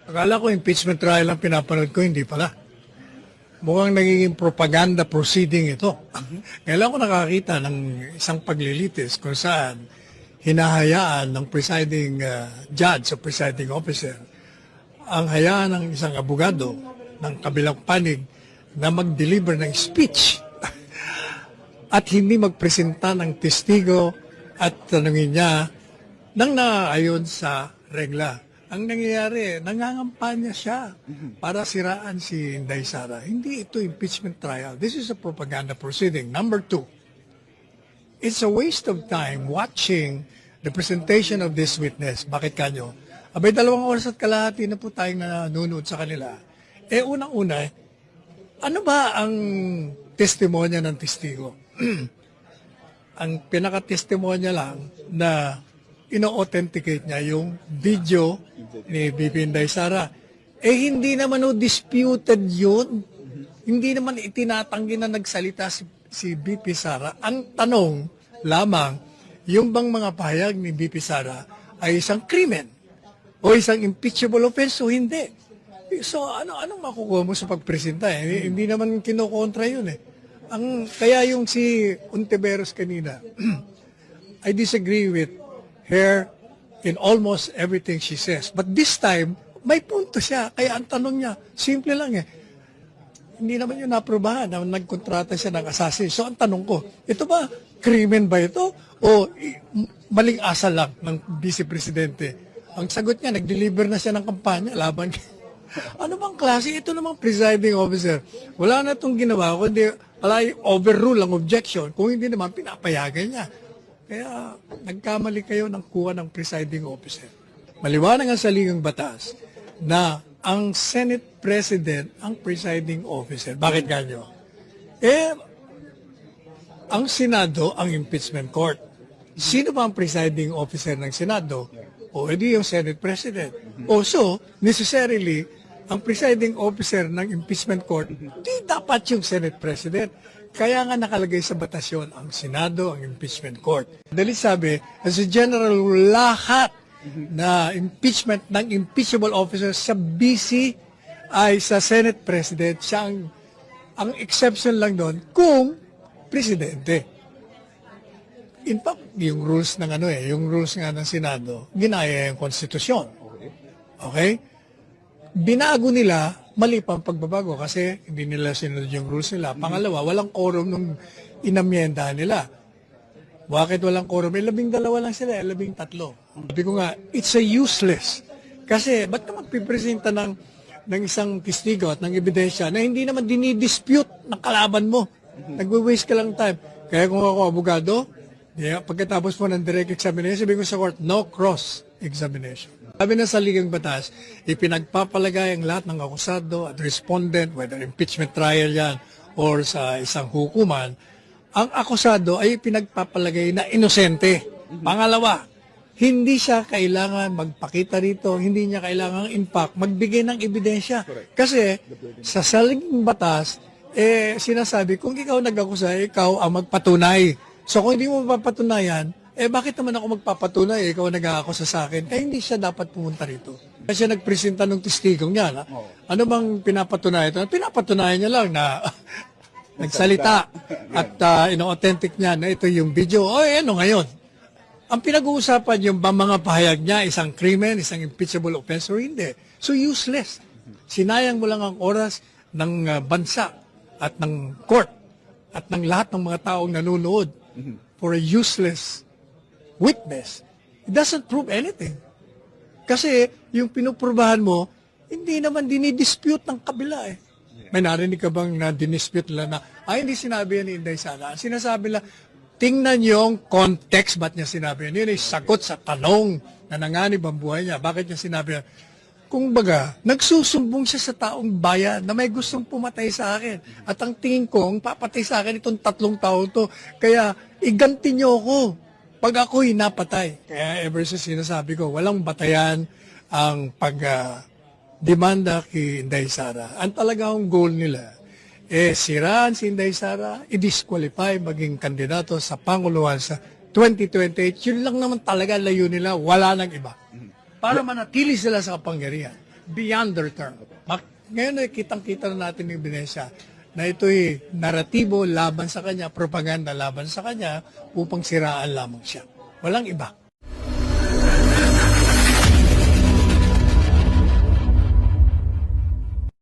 Akala ko impeachment trial ang pinapanood ko, hindi pala. Mukhang nagiging propaganda proceeding ito. Kailan ko nakakita ng isang paglilitis kung saan hinahayaan ng presiding judge o presiding officer ang hayaan ng isang abogado ng kabilang panig na mag-deliver ng speech at hindi magpresenta ng testigo at tanungin niya nang naayon sa regla. Ang nangyayari, nangangampanya siya para siraan si Inday Sara. Hindi ito impeachment trial. This is a propaganda proceeding. Number two, it's a waste of time watching the presentation of this witness. Bakit kanyo? Abay, 2 oras at kalahati na po tayong nanonood sa kanila. Unang-una, ano ba ang testimonya ng testigo? Ang pinaka-testimonya lang na ino-authenticate niya yung video ni BP Inday Sara. Hindi naman disputed yun. Hindi naman itinatanggi na nagsalita si BP Sara. Ang tanong lamang, yung bang mga pahayag ni BP Sara ay isang krimen o isang impeachable offense o hindi. So anong makukuha mo sa pagpresenta? Hindi naman kinokontra yun kaya yung si Ontiveros kanina, I disagree with her in almost everything she says. But this time, may punto siya. Kaya ang tanong niya, simple lang Hindi naman yun naprobahan na nagkontrata siya ng assassin. So ang tanong ko, ito ba, krimen ba ito? O maling asal lang ng Vice Presidente? Ang sagot niya, nag-deliver na siya ng kampanya laban. Ano bang klase? Ito namang presiding officer. Wala na itong ginawa, kundi overrule ang objection. Kung hindi naman, pinapayagan niya. Kaya nagkamali kayo ng kuha ng presiding officer. Maliwanag ang saligang batas na ang Senate President ang presiding officer. Bakit ganyo? Ang Senado ang impeachment court. Sino ba ang presiding officer ng Senado? Edi yung Senate President. So, necessarily, ang presiding officer ng impeachment court, di dapat yung Senate President. Kaya nga nakalagay sa batasyon ang Senado, ang impeachment court. Dali sabi, as a general rule, lahat na impeachment ng impeachable officers sa BC ay sa Senate President. Siya ang exception lang doon kung Presidente. In fact, yung rules ng yung rules nga ng Senado, ginaya yung konstitusyon. Okay? Binago nila, mali pa ang pagbabago kasi hindi nila sinunod yung rules nila. Pangalawa, walang quorum nung inamyenda nila. Bakit walang quorum? 12 lang sila, 13. Sabi ko nga, it's a useless. Kasi, ba't ka magpipresenta ng isang testigo at ng ebidensya na hindi naman dinidispute ng kalaban mo? Nagwe-waste ka lang time. Kaya kung ako abogado, pagkatapos mo ng direct examination, sabi ko sa court, no cross-examination. Sabi na sa ligang batas, ipinagpapalagay ang lahat ng akusado at respondent, whether impeachment trial yan or sa isang hukuman, ang akusado ay pinagpapalagay na inosente. Pangalawa, hindi siya kailangan magpakita rito, hindi niya kailangan in fact magbigay ng ebidensya. Kasi sa saliging batas, sinasabi, kung ikaw nag-akusa, ikaw ang magpatunay. So kung hindi mo mapapatunayan, bakit naman ako magpapatunay? Ikaw nag-aakusa sa akin. Hindi siya dapat pumunta rito. Kasi siya nagpresenta ng testigong niya. Ano bang pinapatunayan ito? Pinapatunayan niya lang na nagsalita at ino-authentic niya na ito yung video. Ano ngayon? Ang pinag-uusapan yung mga pahayag niya, isang krimen, isang impeachable offense o hindi. So useless. Sinayang mo lang ang oras ng bansa at ng court at ng lahat ng mga taong nanonood for a useless witness. It doesn't prove anything. Kasi yung pinuprubahan mo, hindi naman dinidispute ng kabila May narinig ka bang na dinispute nila na, hindi sinabi yan ni Inday Sara. Sinasabi nila, tingnan yung context, ba't niya sinabi yan? Yun ay sagot sa tanong na nanganib ang buhay niya. Bakit niya sinabi yan? Kung baga, nagsusumbong siya sa taong bayan na may gustong pumatay sa akin. At ang tingin ko, ang papatay sa akin itong 3 taon to. Kaya, iganti niyo ako pag ako'y napatay. Kaya ever since sinasabi ko, walang batayan ang pag-demanda kay Inday Sara. Ang talagang goal nila, siraan si Inday Sara, i-disqualify maging kandidato sa Panguluhan sa 2028. Yun lang naman talaga layo nila, wala nang iba. Para manatili sila sa kapangyarihan. beyond their term. Ngayon ay kitang-kita na natin yung ebidensya na ito'y naratibo laban sa kanya, propaganda laban sa kanya upang siraan lamang siya. Walang iba.